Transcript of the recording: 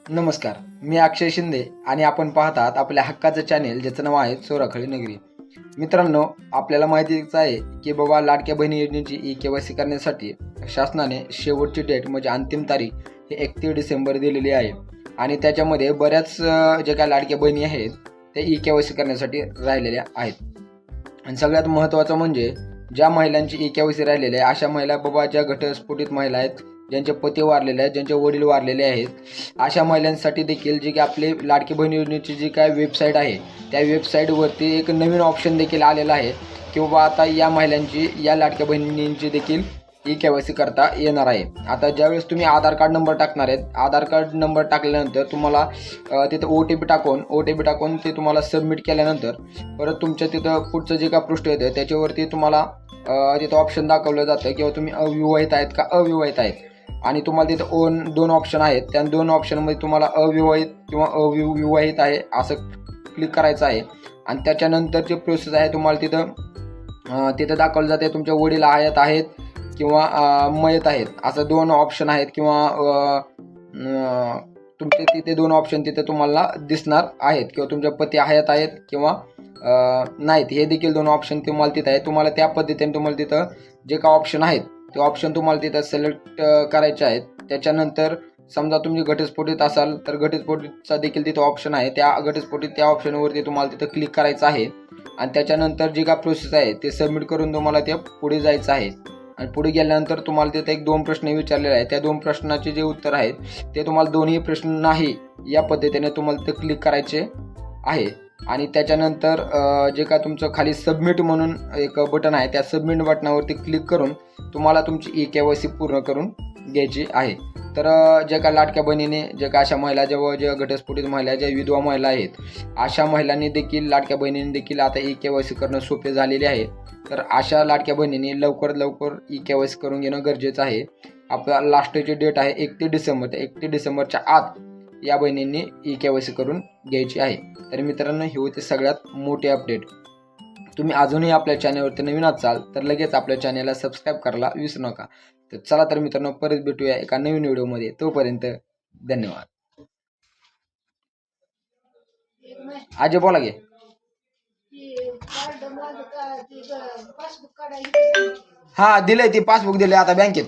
नमस्कार, मी अक्षय शिंदे आणि आपण पाहतात आपल्या हक्काचं चॅनेल ज्याचं नाव आहे चोराखळी नगरी. मित्रांनो, आपल्याला माहितीच आहे की बाबा लाडक्या बहिणी योजनेची ई-के-वाय-सी करण्यासाठी शासनाने शेवटची डेट म्हणजे अंतिम तारीख ही 31 डिसेंबर दिलेली आहे आणि त्याच्यामध्ये बऱ्याच जे काय लाडक्या बहिणी आहेत त्या ई-के-वाय-सी करण्यासाठी राहिलेल्या आहेत. आणि सगळ्यात महत्त्वाचं म्हणजे ज्या महिलांची ई-के-वाय-सी राहिलेली आहे अशा महिला बाबा ज्या घटस्फोटित महिला आहेत, ज्यांचे पती वारलेले आहेत, ज्यांचे वडील वारलेले आहेत, अशा महिलांसाठी देखील जी की आपली लाडकी बहीण योजनेची जी काय वेबसाईट आहे त्या वेबसाईटवरती एक नवीन ऑप्शन देखील आलेला आहे की बाबा आता या महिलांची या लाडक्या बहिणींची देखील ई-के-वाय-सी करता येणार आहे. आता ज्यावेळेस तुम्ही आधार कार्ड नंबर टाकणार आहेत, आधार कार्ड नंबर टाकल्यानंतर तुम्हाला तिथं ओ टी पी टाकून ते तुम्हाला सबमिट केल्यानंतर परत तुमच्या तिथं पुढचं जे काय पृष्ठ येतं त्याच्यावरती तुम्हाला तिथं ऑप्शन दाखवलं जातं किंवा तुम्ही अविवाहित आहेत का अविवाहित आहेत आणि तुम्हाला तिथं दोन ऑप्शन आहेत. त्या दोन ऑप्शनमध्ये तुम्हाला अविवाहित किंवा अविवाहित आहे असं क्लिक करायचं आहे आणि त्याच्यानंतरची प्रोसेस आहे तुम्हाला तिथं दाखवलं जाते तुमचे वडील आहेत किंवा मयत आहेत असं दोन ऑप्शन आहेत किंवा तुमचे तिथे दोन ऑप्शन तिथे तुम्हाला दिसणार आहेत किंवा तुमचे पती आहेत किंवा नाहीत हे देखील दोन ऑप्शन तुम्हाला तिथं आहे. तुम्हाला त्या पद्धतीने तुम्हाला तिथं जे काय ऑप्शन आहेत ते ऑप्शन तुम्हाला तिथं सिलेक्ट करायचे आहेत. त्याच्यानंतर समजा तुम्ही घटस्फोटित असाल तर घटस्फोटितचा देखील तिथं ऑप्शन आहे. त्या ऑप्शनवरती तुम्हाला तिथं क्लिक करायचं आहे आणि त्याच्यानंतर जी काय प्रोसेस आहे ते सबमिट करून तुम्हाला ते पुढे जायचं आहे आणि पुढे गेल्यानंतर तुम्हाला तिथे एक दोन प्रश्न विचारलेले आहेत. त्या दोन प्रश्नाचे जे उत्तर आहेत ते तुम्हाला दोन्ही प्रश्न नाही या पद्धतीने तुम्हाला ते क्लिक करायचे आहे आणि त्याच्यानंतर जे काय तुमचं खाली सबमिट म्हणून एक बटन आहे त्या सबमिट बटनावरती क्लिक करून तुम्हाला तुमची ई-के-वाय-सी पूर्ण करून घ्यायची आहे. तर ज्या काय लाडक्या बहिणीने ज्या काय अशा महिला ज्या घटस्फोटित महिला ज्या विधवा महिला आहेत अशा महिलांनी देखील लाडक्या बहिणींनी देखील आता ई-के-वाय-सी करणं सोपे झालेले आहे. तर अशा लाडक्या बहिणींनी लवकर ई-के-वाय-सी करून घेणं गरजेचं आहे. आपला लास्टची डेट आहे 31 डिसेंबर. त्या 31 डिसेंबरच्या आत या बहिणींनी ई-के-वाय-सी करून घ्यायची आहे. तर मित्रांनो, ही होती सगळ्यात मोठी अपडेट. तुम्ही अजूनही आपल्या चॅनलवरती नवीन असाल तर लगेच आपल्या चॅनलला सबस्क्राईब करायला विसरू नका. तर चला तर मित्रांनो, परत भेटूया एका नवीन व्हिडिओमध्ये. तोपर्यंत धन्यवाद. आजी बोला गे. हा दिलंय ती पासबुक दिलंय आता बँकेत.